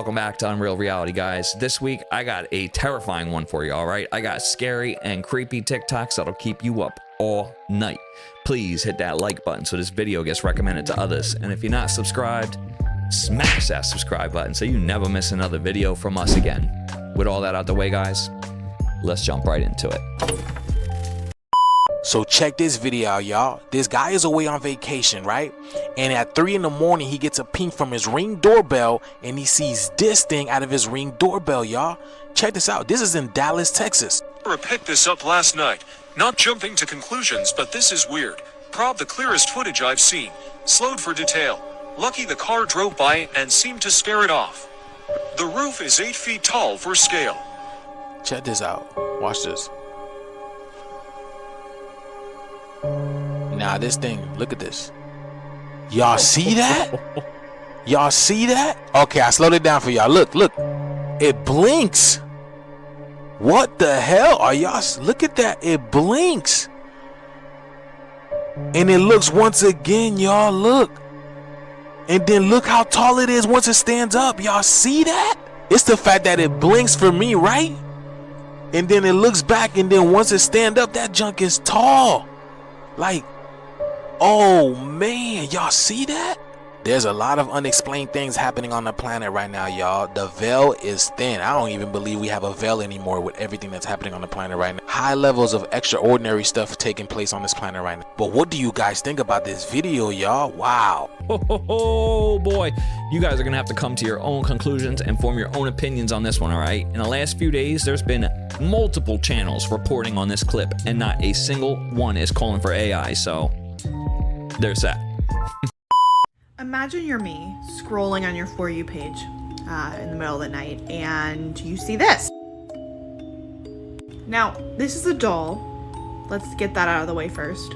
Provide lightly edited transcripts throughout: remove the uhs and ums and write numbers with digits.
welcome back to Unreal Reality, guys. This week, I got a terrifying one for you, all right? I got scary and creepy TikToks that'll keep you up all night. Please hit that like button so this video gets recommended to others. And if you're not subscribed, smash that subscribe button so you never miss another video from us again. With all that out the way, guys, let's jump right into it. So check this video out, y'all. This guy is away on vacation, right? And at 3 in the morning, he gets a ping from his Ring doorbell, and he sees this thing out of his Ring doorbell, y'all. Check this out. This is in Dallas, Texas. I picked this up last night. Not jumping to conclusions, but this is weird. Prob the clearest footage I've seen. Slowed for detail. Lucky the car drove by and seemed to scare it off. The roof is 8 feet tall for scale. Check this out. Watch this. Nah, this thing, look at this. Y'all see that? Y'all see that? Okay, I slowed it down for y'all. Look. It blinks. What the hell are y'all? Look at that. It blinks. And it looks once again, y'all. Look. And then look how tall it is once it stands up. Y'all see that? It's the fact that it blinks for me, right? And then it looks back, and then once it stand up, that junk is tall. Like, oh man, y'all see that? There's a lot of unexplained things happening on the planet right now, y'all. The veil is thin. I don't even believe we have a veil anymore with everything that's happening on the planet right now. High levels of extraordinary stuff taking place on this planet right now. But what do you guys think about this video, y'all? Wow. Oh boy, you guys are gonna have to come to your own conclusions and form your own opinions on this one, all right? In the last few days, there's been multiple channels reporting on this clip, and not a single one is calling for AI, so there's that. Imagine you're me scrolling on your For You page in the middle of the night, and you see this. Now, this is a doll. Let's get that out of the way first.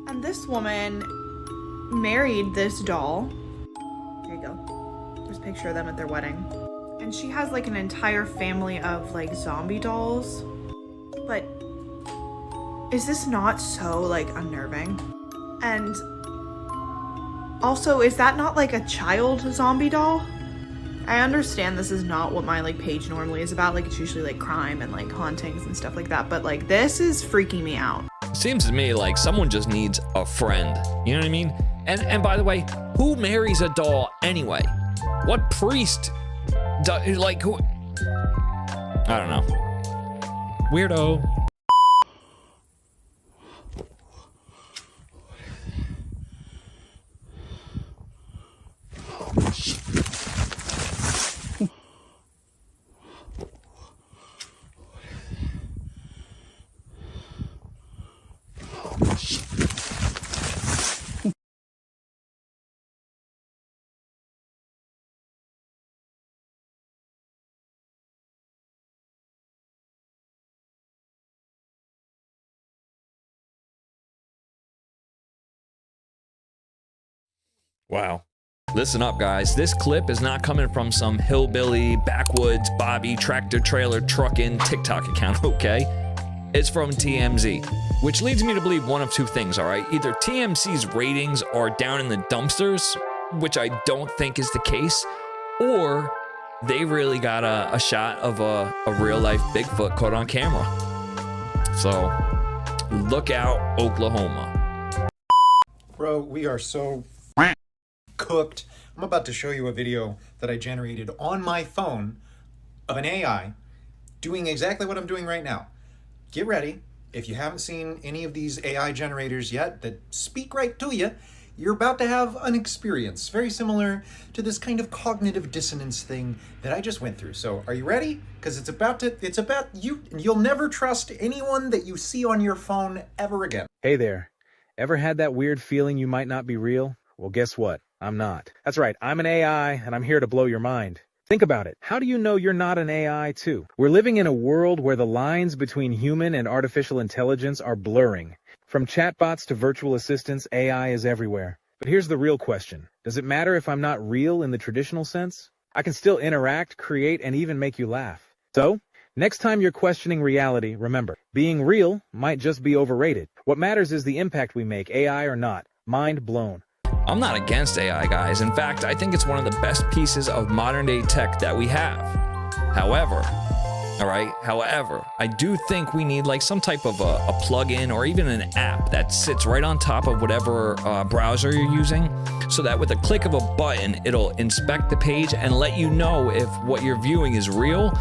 And this woman married this doll. There you go. There's a picture of them at their wedding. And she has like an entire family of like zombie dolls. But is this not so like unnerving? And also, is that not like a child zombie doll? I understand this is not what my like page normally is about. Like, it's usually like crime and like hauntings and stuff like that. But like, this is freaking me out. Seems to me like someone just needs a friend. You know what I mean? And by the way, who marries a doll anyway? What priest? Like who? I don't know. Weirdo. Wow. Listen up, guys. This clip is not coming from some hillbilly, backwoods, Bobby, tractor trailer, truckin' TikTok account, okay? It's from TMZ, which leads me to believe one of two things, all right? Either TMZ's ratings are down in the dumpsters, which I don't think is the case, or they really got a shot of a real-life Bigfoot caught on camera. So, look out, Oklahoma. Bro, we are so cooked. I'm about to show you a video that I generated on my phone of an AI doing exactly what I'm doing right now. Get ready. If you haven't seen any of these AI generators yet that speak right to you, you're about to have an experience very similar to this kind of cognitive dissonance thing that I just went through. So are you ready? Because it's about you, and you'll never trust anyone that you see on your phone ever again. Hey there. Ever had that weird feeling you might not be real? Well, guess what? I'm not. That's right. I'm an AI, and I'm here to blow your mind. Think about it. How do you know you're not an AI too? We're living in a world where the lines between human and artificial intelligence are blurring. From chatbots to virtual assistants, AI is everywhere. But here's the real question. Does it matter if I'm not real in the traditional sense? I can still interact, create, and even make you laugh. So, next time you're questioning reality, remember, being real might just be overrated. What matters is the impact we make, AI or not. Mind blown. I'm not against AI, guys. In fact, I think it's one of the best pieces of modern day tech that we have. However, I do think we need like some type of a plugin or even an app that sits right on top of whatever browser you're using, so that with a click of a button, it'll inspect the page and let you know if what you're viewing is real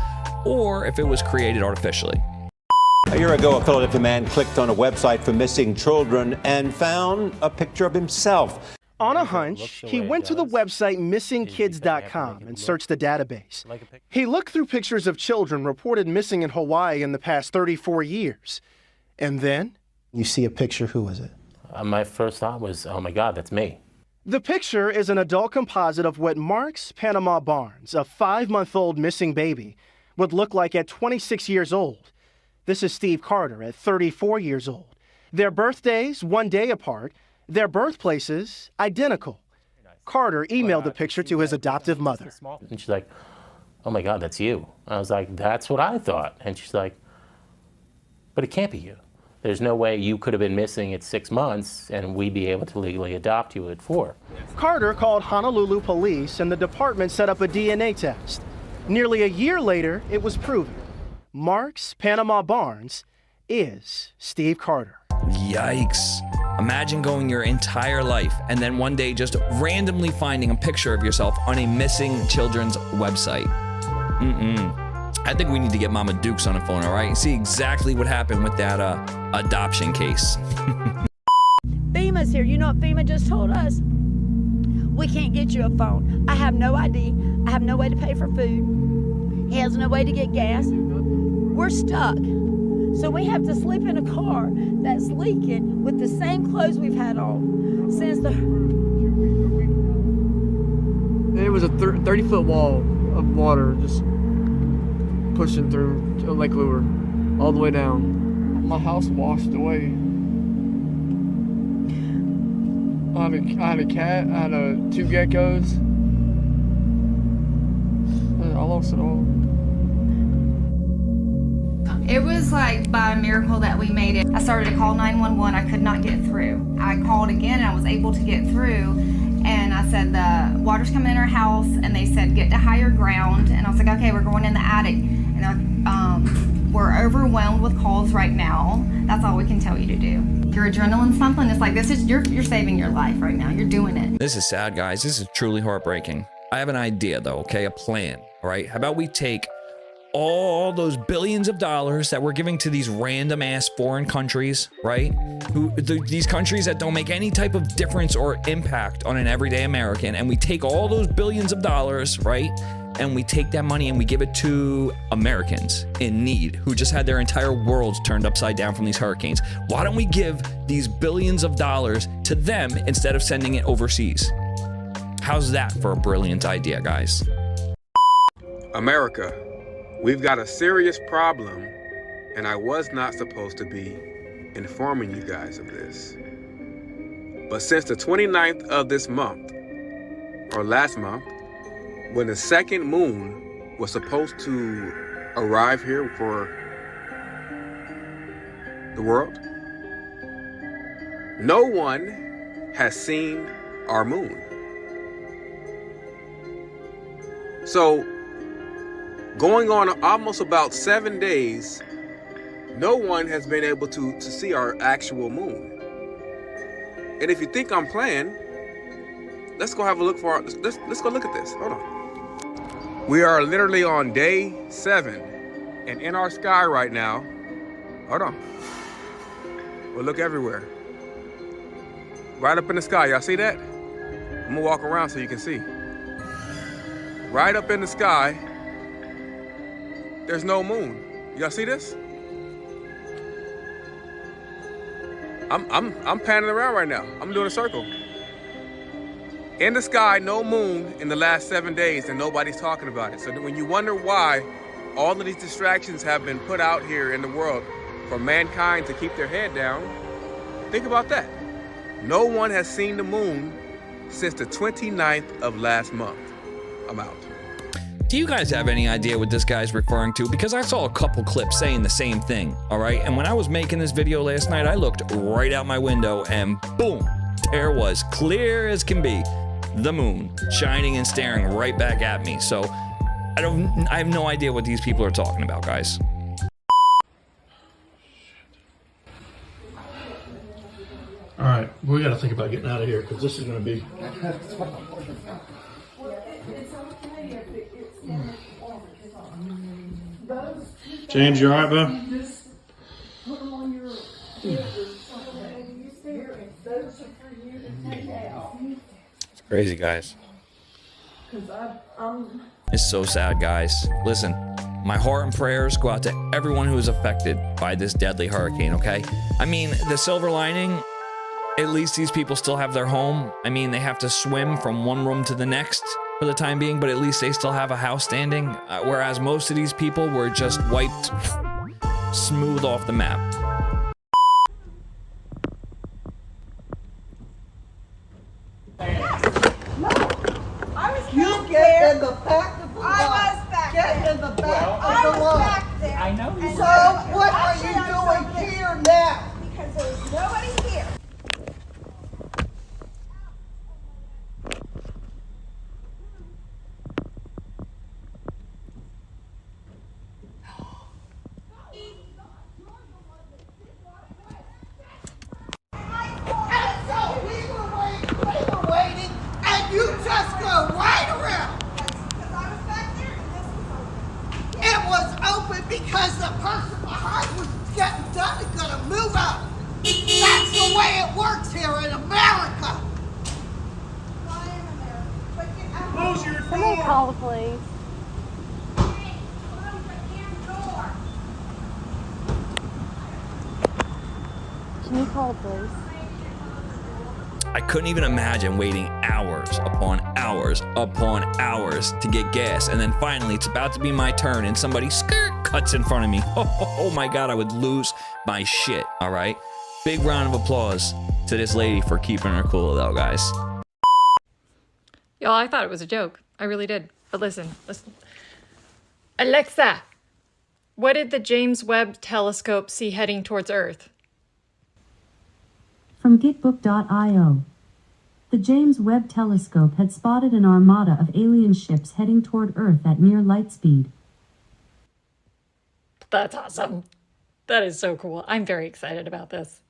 or if it was created artificially. A year ago, a Philadelphia man clicked on a website for missing children and found a picture of himself. On a hunch, he went to the website missingkids.com and searched the database. He looked through pictures of children reported missing in Hawaii in the past 34 years. And then... You see a picture, who is it? My first thought was, oh my God, that's me. The picture is an adult composite of what Mark's Panama Barnes, a 5-month-old missing baby, would look like at 26 years old. This is Steve Carter at 34 years old. Their birthdays, 1 day apart. Their birthplaces, identical. Carter emailed the picture to his adoptive mother. And she's like, oh my God, that's you. I was like, that's what I thought. And she's like, but it can't be you. There's no way you could have been missing at 6 months and we'd be able to legally adopt you at 4. Carter called Honolulu police and the department set up a DNA test. Nearly a year later, it was proven. Mark's Panama Barnes is Steve Carter. Yikes. Imagine going your entire life and then one day just randomly finding a picture of yourself on a missing children's website. I think we need to get Mama Dukes on the phone, all right? And see exactly what happened with that adoption case. FEMA's here. You know what FEMA just told us? We can't get you a phone. I have no ID. I have no way to pay for food. He has no way to get gas. We're stuck. So we have to sleep in a car that's leaking with the same clothes we've had on since the... It was a 30-foot wall of water just pushing through Lake Lure all the way down. My house washed away. I had a cat, I had 2 geckos. And I lost it all. It was like by a miracle that we made it. I started to call 911. I could not get through. I called again and I was able to get through. And I said, the water's coming in our house. And they said, get to higher ground. And I was like, okay, we're going in the attic. And they're like, we're overwhelmed with calls right now. That's all we can tell you to do. Your adrenaline's pumping. It's like, you're saving your life right now. You're doing it. This is sad, guys. This is truly heartbreaking. I have an idea though, okay? A plan, all right? How about we take all those billions of dollars that we're giving to these random ass foreign countries, right? These countries that don't make any type of difference or impact on an everyday American, and we take all those billions of dollars, right? And we take that money and we give it to Americans in need who just had their entire worlds turned upside down from these hurricanes. Why don't we give these billions of dollars to them instead of sending it overseas? How's that for a brilliant idea, guys? America, we've got a serious problem, and I was not supposed to be informing you guys of this. But since the 29th of this month, or last month, when the second moon was supposed to arrive here for the world, no one has seen our moon. So, going on almost about 7 days, no one has been able to see our actual moon. And if you think I'm playing, let's go have a look for let's go look at this. Hold on. We are literally on day 7, and in our sky right now, hold on. We'll look everywhere. Right up in the sky, y'all see that? I'm gonna walk around so you can see. Right up in the sky, there's no moon. Y'all see this? I'm panning around right now. I'm doing a circle. In the sky, no moon in the last 7 days, and nobody's talking about it. So when you wonder why all of these distractions have been put out here in the world for mankind to keep their head down, think about that. No one has seen the moon since the 29th of last month. I'm out. Do you guys have any idea what this guy's referring to? Because I saw a couple clips saying the same thing, all right? And when I was making this video last night, I looked right out my window and boom, there was, clear as can be, the moon shining and staring right back at me. So I have no idea what these people are talking about, guys. All right, we got to think about getting out of here because this is going to be. James, you all right, bud? It's crazy, guys. It's so sad, guys. Listen, my heart and prayers go out to everyone who is affected by this deadly hurricane, okay? I mean, the silver lining, at least these people still have their home. I mean, they have to swim from one room to the next for the time being, but at least they still have a house standing, whereas most of these people were just wiped smooth off the map. You get in the back of the line. I was back there. Get in the back of the line. Back there. I know you. So what are you doing here now? Because there's nobody here. And so we were waiting, and you just go right around. Because I was back there and this was open. It was open because the person behind was getting done and gonna move out. That's the way it works here in America. Not in America. Close your door. Somebody call the police. Can you call the police? I couldn't even imagine waiting hours upon hours upon hours to get gas, and then finally it's about to be my turn and somebody cuts in front of me. Oh my God, I would lose my shit, all right? Big round of applause to this lady for keeping her cool though, guys. Y'all, I thought it was a joke. I really did. But listen. Alexa, what did the James Webb Telescope see heading towards Earth? From Gitbook.io. The James Webb Telescope had spotted an armada of alien ships heading toward Earth at near light speed. That's awesome. That is so cool. I'm very excited about this.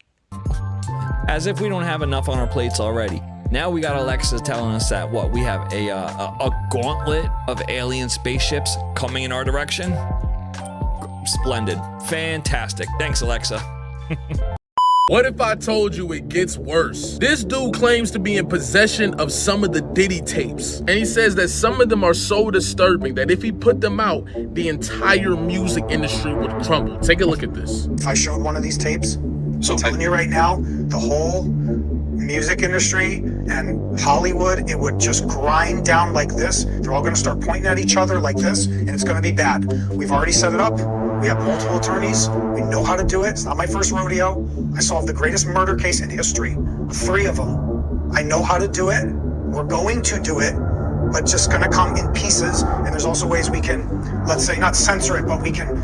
As if we don't have enough on our plates already. Now we got Alexa telling us that, what, we have a gauntlet of alien spaceships coming in our direction? Splendid. Fantastic. Thanks, Alexa. What if I told you it gets worse? This dude claims to be in possession of some of the Diddy Tapes. And he says that some of them are so disturbing that if he put them out, the entire music industry would crumble. Take a look at this. If I showed one of these tapes, I'm telling you right now, the whole music industry and Hollywood, it would just grind down like this. They're all gonna start pointing at each other like this, and it's gonna be bad. We've already set it up. We have multiple attorneys. We know how to do it. It's not my first rodeo. I solved the greatest murder case in history. 3 of them. I know how to do it. We're going to do it, but it's just gonna come in pieces. And there's also ways we can, let's say, not censor it, but we can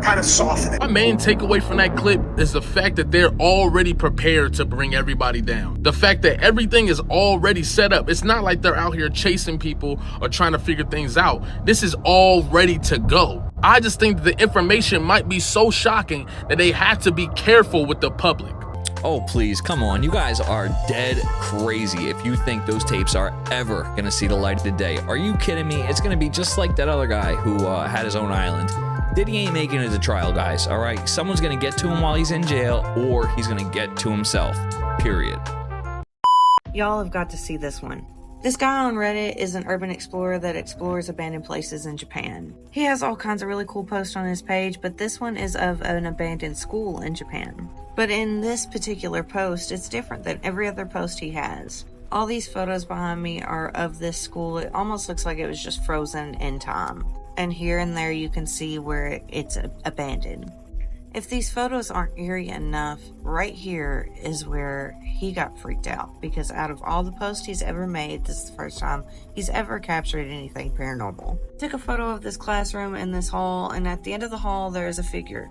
kind of soften it. My main takeaway from that clip is the fact that they're already prepared to bring everybody down. The fact that everything is already set up. It's not like they're out here chasing people or trying to figure things out. This is all ready to go. I just think that the information might be so shocking that they have to be careful with the public. Oh, please, come on. You guys are dead crazy if you think those tapes are ever going to see the light of the day. Are you kidding me? It's going to be just like that other guy who had his own island. Diddy ain't making it to trial, guys, all right? Someone's going to get to him while he's in jail, or he's going to get to himself, period. Y'all have got to see this one. This guy on Reddit is an urban explorer that explores abandoned places in Japan. He has all kinds of really cool posts on his page, but this one is of an abandoned school in Japan. But in this particular post, it's different than every other post he has. All these photos behind me are of this school. It almost looks like it was just frozen in time. And here and there you can see where it's abandoned. If these photos aren't eerie enough, right here is where he got freaked out, because out of all the posts he's ever made, this is the first time he's ever captured anything paranormal. Took a photo of this classroom in this hall, and at the end of the hall there is a figure.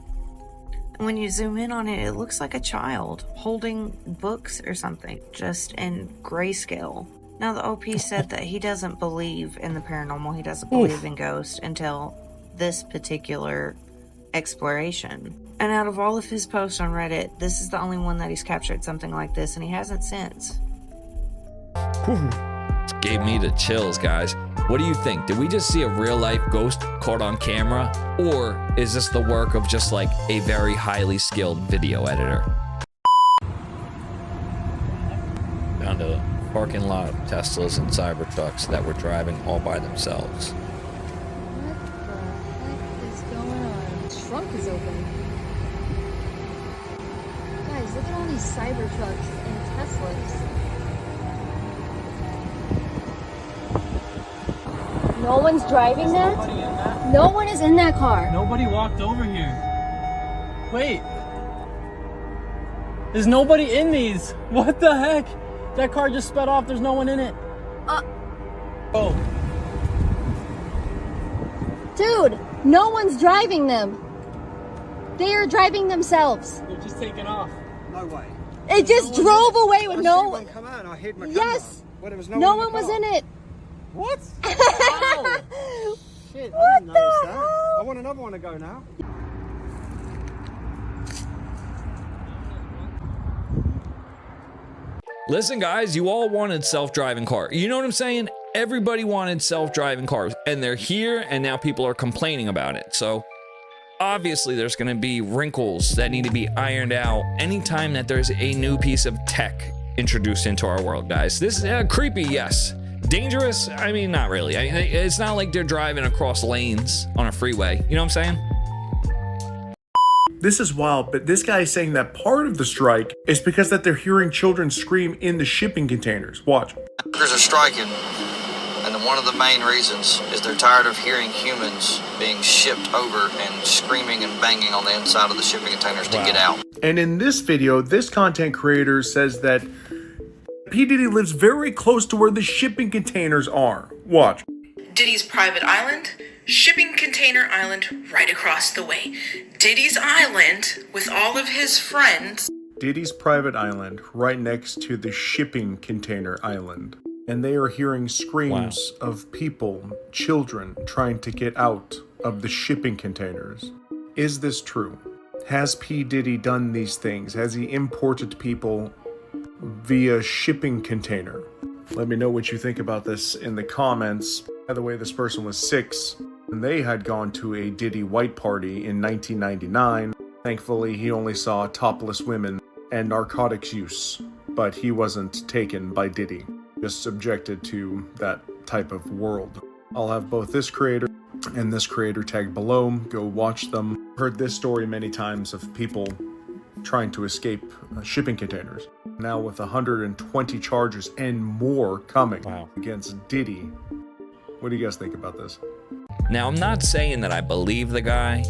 When you zoom in on it, it looks like a child holding books or something, just in grayscale. Now, the OP said that he doesn't believe in the paranormal. He doesn't believe in ghosts until this particular exploration. And out of all of his posts on Reddit, this is the only one that he's captured something like this, and he hasn't since. Gave me the chills, guys. What do you think? Did we just see a real life ghost caught on camera? Or is this the work of just like a very highly skilled video editor? Found a parking lot of Teslas and Cybertrucks that were driving all by themselves. What the heck is going on? The trunk is open. Guys, look at all these Cybertrucks and Teslas. No one's driving that? No one is in that car. Nobody walked over here. Wait. There's nobody in these. What the heck? That car just sped off. There's no one in it. Oh. Dude, no one's driving them. They are driving themselves. They're just taking off. No way. It just drove away with no. Come on, I hid my Yes. Well, there was No one was in it. What? Wow. Shit, I didn't notice that. I want another one to go now. Listen, guys, you all wanted self-driving cars. You know what I'm saying? Everybody wanted self-driving cars, and they're here, and now people are complaining about it. So obviously there's going to be wrinkles that need to be ironed out anytime that there's a new piece of tech introduced into our world, guys. This is creepy, yes. Dangerous? I mean, not really. I mean, it's not like they're driving across lanes on a freeway. You know what I'm saying? This is wild, but this guy is saying that part of the strike is because that they're hearing children scream in the shipping containers. Watch. Workers are striking, and one of the main reasons is they're tired of hearing humans being shipped over and screaming and banging on the inside of the shipping containers to get out. And in this video, this content creator says that P. Diddy lives very close to where the shipping containers are. Watch. Diddy's private island, shipping container island right across the way. Diddy's island with all of his friends. Diddy's private island right next to the shipping container island. And they are hearing screams of people, children, trying to get out of the shipping containers. Is this true? Has P. Diddy done these things? Has he imported people via shipping container? Let me know what you think about this in the comments. By the way, this person was 6, and they had gone to a Diddy white party in 1999. Thankfully, he only saw topless women and narcotics use, but he wasn't taken by Diddy, just subjected to that type of world. I'll have both this creator and this creator tagged below. Go watch them. Heard this story many times of people trying to escape shipping containers. Now with 120 charges and more coming against Diddy. What do you guys think about this? Now, I'm not saying that I believe the guy,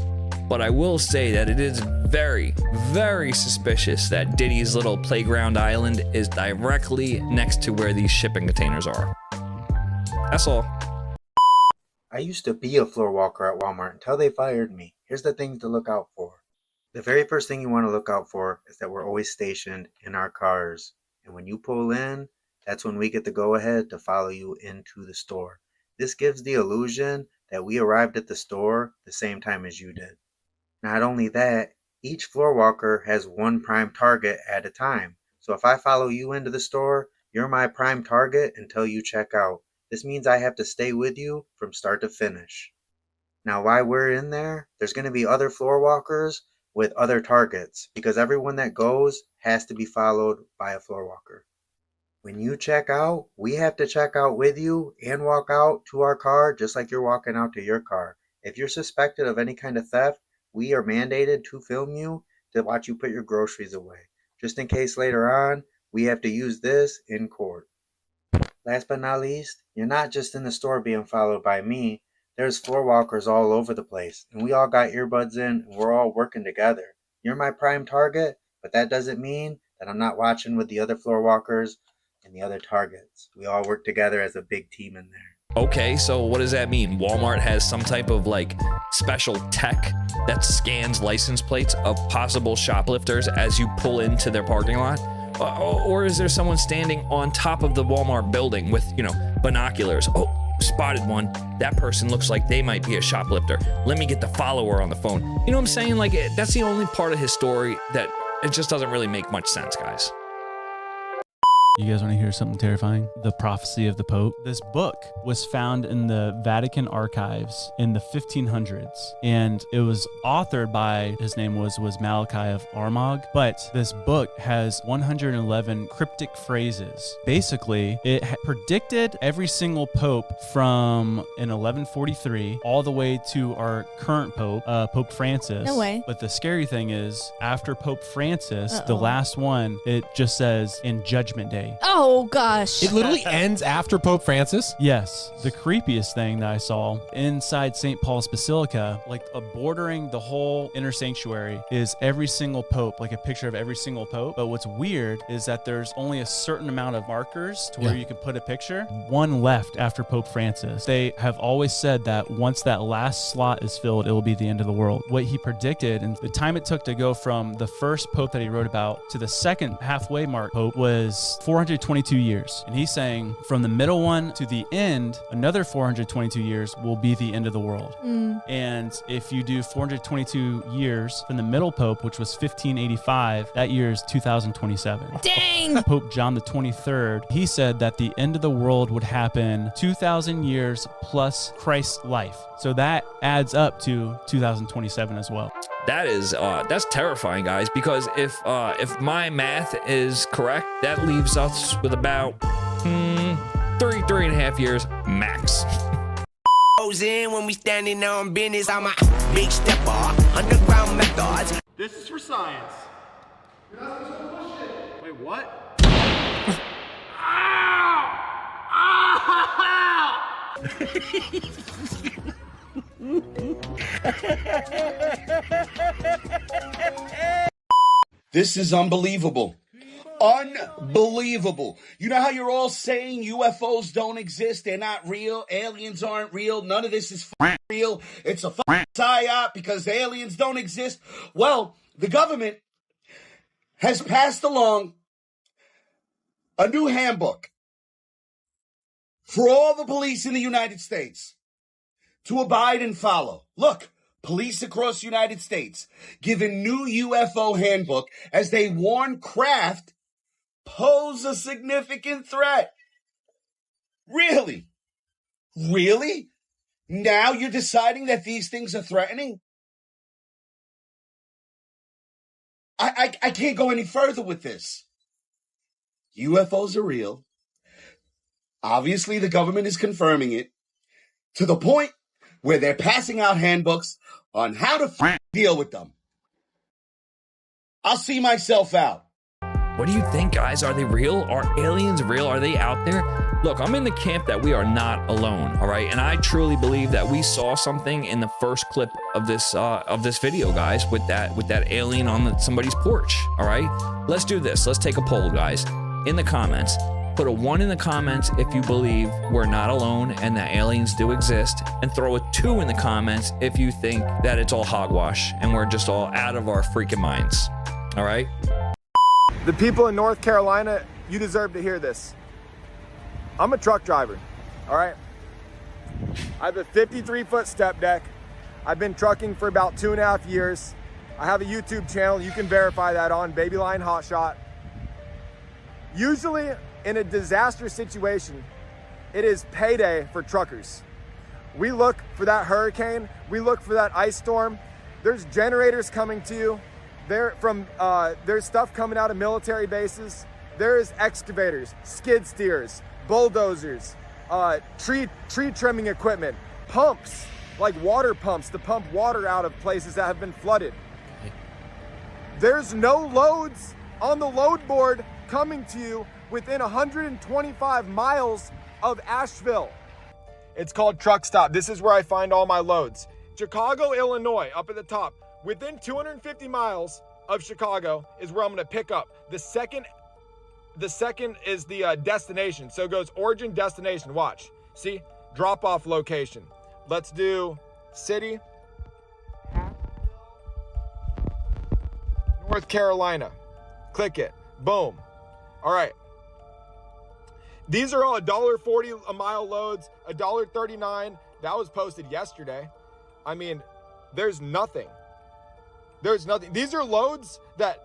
but I will say that it is very, very suspicious that Diddy's little playground island is directly next to where these shipping containers are. That's all. I used to be a floor walker at Walmart until they fired me. Here's the things to look out for. The very first thing you want to look out for is that we're always stationed in our cars. And when you pull in, that's when we get the go ahead to follow you into the store. This gives the illusion that we arrived at the store the same time as you did. Not only that, each floor walker has one prime target at a time. So if I follow you into the store, you're my prime target until you check out. This means I have to stay with you from start to finish. Now, while we're in there, there's going to be other floor walkers with other targets, because everyone that goes has to be followed by a floor walker. When you check out, we have to check out with you and walk out to our car just like you're walking out to your car. If you're suspected of any kind of theft, we are mandated to film you to watch you put your groceries away, just in case later on we have to use this in court. Last but not least, you're not just in the store being followed by me. There's floor walkers all over the place, and we all got earbuds in, and we're all working together. You're my prime target, but that doesn't mean that I'm not watching with the other floor walkers and the other targets. We all work together as a big team in there. Okay, so what does that mean? Walmart has some type of like special tech that scans license plates of possible shoplifters as you pull into their parking lot? Or is there someone standing on top of the Walmart building with, you know, binoculars? Oh, spotted one. That person looks like they might be a shoplifter. Let me get the follower on the phone. You know what I'm saying? Like, that's the only part of his story that it just doesn't really make much sense, guys. You guys want to hear something terrifying? The Prophecy of the Pope. This book was found in the Vatican archives in the 1500s, and it was authored by, his name was Malachi of Armagh, but this book has 111 cryptic phrases. Basically, it predicted every single pope from in 1143 all the way to our current pope, Pope Francis. No way. But the scary thing is, after Pope Francis, the last one, it just says in Judgment Day. Oh, gosh. It literally ends after Pope Francis? Yes. The creepiest thing that I saw inside St. Paul's Basilica, like bordering the whole inner sanctuary, is every single pope, like a picture of every single pope. But what's weird is that there's only a certain amount of markers to where you can put a picture. One left after Pope Francis. They have always said that once that last slot is filled, it will be the end of the world. What he predicted and the time it took to go from the first pope that he wrote about to the second halfway mark pope was 422 years. And he's saying from the middle one to the end, another 422 years will be the end of the world. And if you do 422 years from the middle pope, which was 1585, that year is 2027. Dang! Pope John the 23rd, he said that the end of the world would happen 2,000 years plus Christ's life. So that adds up to 2027 as well. That is that's terrifying, guys, because if my math is correct, that leaves us with about 3.5 years max. In when we standing on business, I'm a big stepper, underground methods. This is for science. Wait, what? This is unbelievable. Unbelievable. You know how you're all saying UFOs don't exist, they're not real, aliens aren't real, none of this is real, it's a psyop because aliens don't exist? Well, the government has passed along a new handbook for all the police in the United States to abide and follow. Look, police across the United States give a new UFO handbook as they warn craft pose a significant threat. Really? Really? Now you're deciding that these things are threatening? I can't go any further with this. UFOs are real. Obviously, the government is confirming it to the point where they're passing out handbooks on how to deal with them. I'll see myself out. What do you think, guys? Are they real? Are aliens real? Are they out there? Look, I'm in the camp that we are not alone, all right? And I truly believe that we saw something in the first clip of this video, guys, with that alien on somebody's porch, all right? Let's do this. Let's take a poll, guys. In the comments, put a 1 in the comments if you believe we're not alone and that aliens do exist, and throw a 2 in the comments if you think that it's all hogwash and we're just all out of our freaking minds, all right? The people in North Carolina, you deserve to hear this. I'm a truck driver, all right? I have a 53-foot step deck. I've been trucking for about 2.5 years. I have a YouTube channel. You can verify that on Babyline Hotshot. Usually in a disaster situation, it is payday for truckers. We look for that hurricane. We look for that ice storm. There's generators coming to you. There's stuff coming out of military bases. There's excavators, skid steers, bulldozers, tree trimming equipment, pumps, like water pumps to pump water out of places that have been flooded. There's no loads on the load board coming to you within 125 miles of Asheville. It's called Truck Stop. This is where I find all my loads. Chicago, Illinois, up at the top. Within 250 miles of Chicago is where I'm gonna pick up. The second is the destination. So it goes origin, destination, watch. See, drop-off location. Let's do city, North Carolina. Click it. Boom. All right. These are all $1.40 a mile loads, $1.39. That was posted yesterday. I mean, there's nothing. There's nothing. These are loads that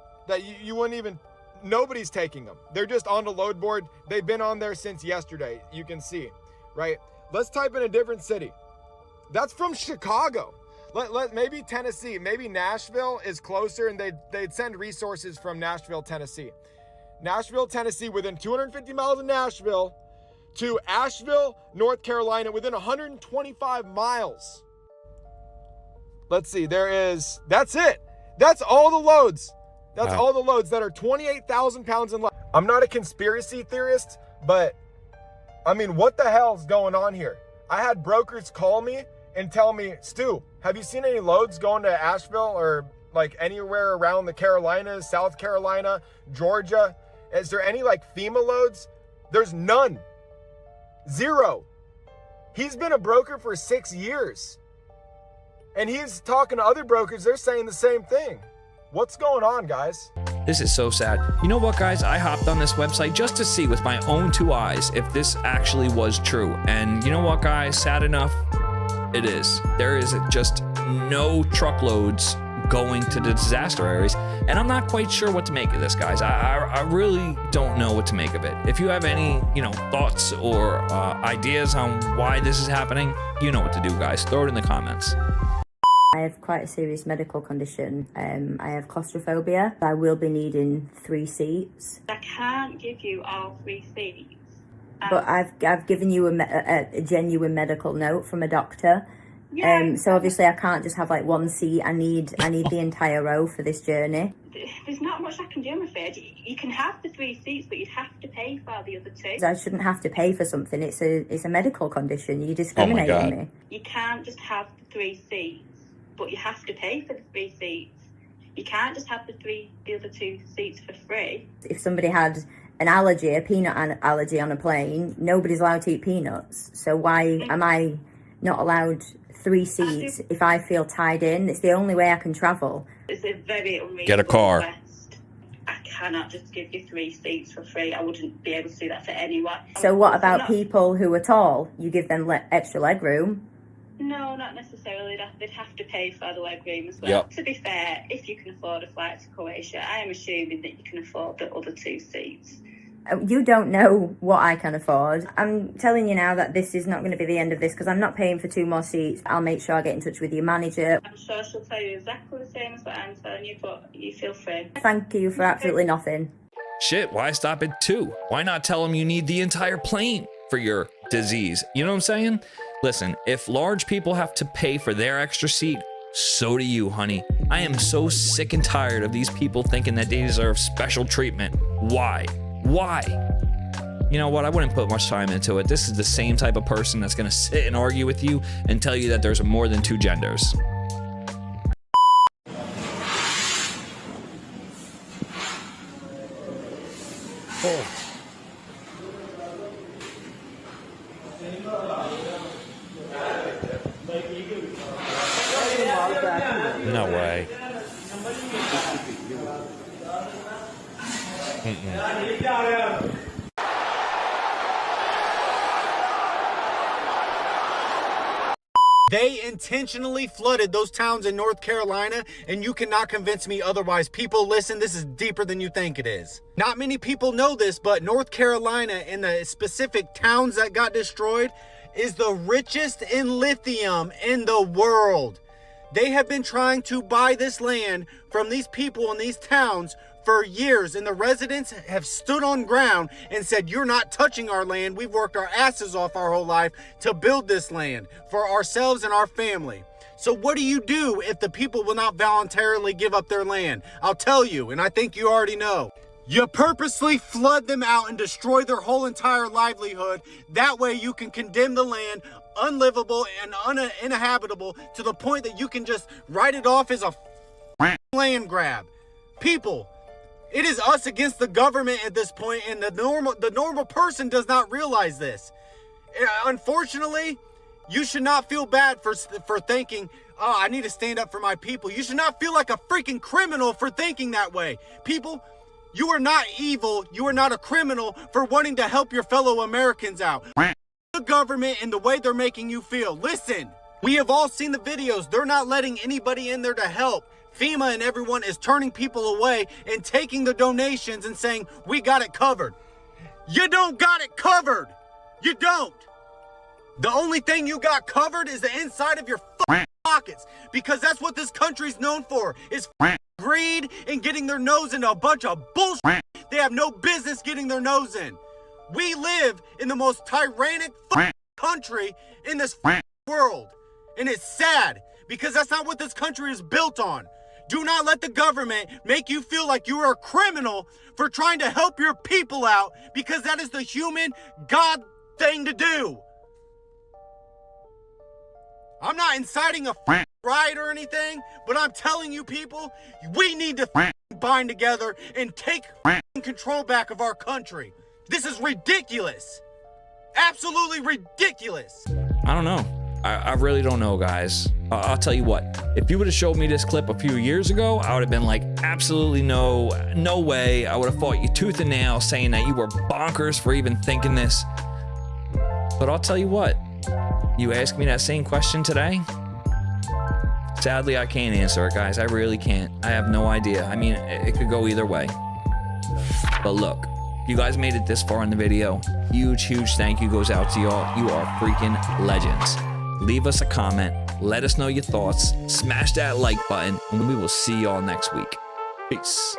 you wouldn't even, nobody's taking them. They're just on the load board. They've been on there since yesterday. You can see, right? Let's type in a different city. That's from Chicago. Maybe Tennessee, maybe Nashville is closer, and they'd send resources from Nashville, Tennessee. Nashville, Tennessee, within 250 miles of Nashville, to Asheville, North Carolina, within 125 miles. Let's see, that's it. That's all the loads. That's all the loads that are 28,000 pounds and less. I'm not a conspiracy theorist, but I mean, what the hell's going on here? I had brokers call me and tell me, Stu, have you seen any loads going to Asheville or like anywhere around the Carolinas, South Carolina, Georgia? Is there any like FEMA loads? There's none. Zero. He's been a broker for 6 years. And he's talking to other brokers. They're saying the same thing. What's going on, guys? This is so sad. You know what, guys? I hopped on this website just to see with my own 2 eyes if this actually was true. And you know what, guys? Sad enough, it is. There is just no truckloads going to the disaster areas. And I'm not quite sure what to make of this, guys. I really don't know what to make of it. If you have any, thoughts or ideas on why this is happening, you know what to do, guys. Throw it in the comments. I have quite a serious medical condition. I have claustrophobia. I will be needing 3 seats. I can't give you all 3 seats. But I've given you a genuine medical note from a doctor. Yeah. So obviously I can't just have like 1 seat. I need the entire row for this journey. There's not much I can do, I'm afraid. You can have the 3 seats, but you'd have to pay for the other 2. I shouldn't have to pay for something. It's a medical condition. You're discriminating me. You can't just have the 3 seats, but you have to pay for the 3 seats. You can't just have the other 2 seats for free. If somebody had an allergy, a peanut allergy on a plane, nobody's allowed to eat peanuts. So why am I not allowed 3 seats if I feel tied in? It's the only way I can travel. It's a very unreasonable Get a car. request. I cannot just give you 3 seats for free. I wouldn't be able to do that for anyone. So what about people who are tall? You give them extra leg room? No, not necessarily. They'd have to pay for the leg room as well. Yep. To be fair, if you can afford a flight to Croatia, I am assuming that you can afford the other 2 seats. You don't know what I can afford. I'm telling you now that this is not going to be the end of this because I'm not paying for 2 more seats. I'll make sure I get in touch with your manager. I'm sure she'll tell you exactly the same as what I'm telling you, but you feel free. Thank you for absolutely nothing. Shit, why stop at 2? Why not tell them you need the entire plane for your disease? You know what I'm saying? Listen, if large people have to pay for their extra seat, so do you, honey. I am so sick and tired of these people thinking that they deserve special treatment. Why? Why? You know what? I wouldn't put much time into it. This is the same type of person that's going to sit and argue with you and tell you that there's more than 2 genders. Oh. No way. They intentionally flooded those towns in North Carolina, and you cannot convince me otherwise. People, listen, this is deeper than you think it is. Not many people know this, but North Carolina and the specific towns that got destroyed is the richest in lithium in the world. They have been trying to buy this land from these people in these towns for years, and the residents have stood on ground and said, you're not touching our land. We've worked our asses off our whole life to build this land for ourselves and our family. So what do you do if the people will not voluntarily give up their land? I'll tell you, and I think you already know. You purposely flood them out and destroy their whole entire livelihood. That way you can condemn the land unlivable and uninhabitable to the point that you can just write it off as a land grab. People, it is us against the government at this point, and the normal person does not realize this. Unfortunately, you should not feel bad for thinking, oh, I need to stand up for my people. You should not feel like a freaking criminal for thinking that way. People, you are not evil. You are not a criminal for wanting to help your fellow Americans out. The government and the way they're making you feel. Listen, we have all seen the videos. They're not letting anybody in there to help. FEMA and everyone is turning people away and taking the donations and saying, we got it covered. You don't got it covered. You don't. The only thing you got covered is the inside of your pockets, because that's what this country's known for, is greed and getting their nose into a bunch of bullshit they have no business getting their nose in. We live in the most tyrannic country in this world, and it's sad because that's not what this country is built on. Do not let the government make you feel like you are a criminal for trying to help your people out, because that is the human God thing to do. I'm not inciting a riot or anything, but I'm telling you people, we need to bind together and take control back of our country. This is ridiculous. Absolutely ridiculous. I don't know. I really don't know, guys. I'll tell you what. If you would have showed me this clip a few years ago, I would have been like, absolutely no way. I would have fought you tooth and nail saying that you were bonkers for even thinking this. But I'll tell you what. You ask me that same question today? Sadly, I can't answer it, guys. I really can't. I have no idea. I mean, it could go either way. But look, you guys made it this far in the video. Huge thank you goes out to y'all. You are freaking legends. Leave us a comment. Let us know your thoughts. Smash that like button, and we will see y'all next week. Peace.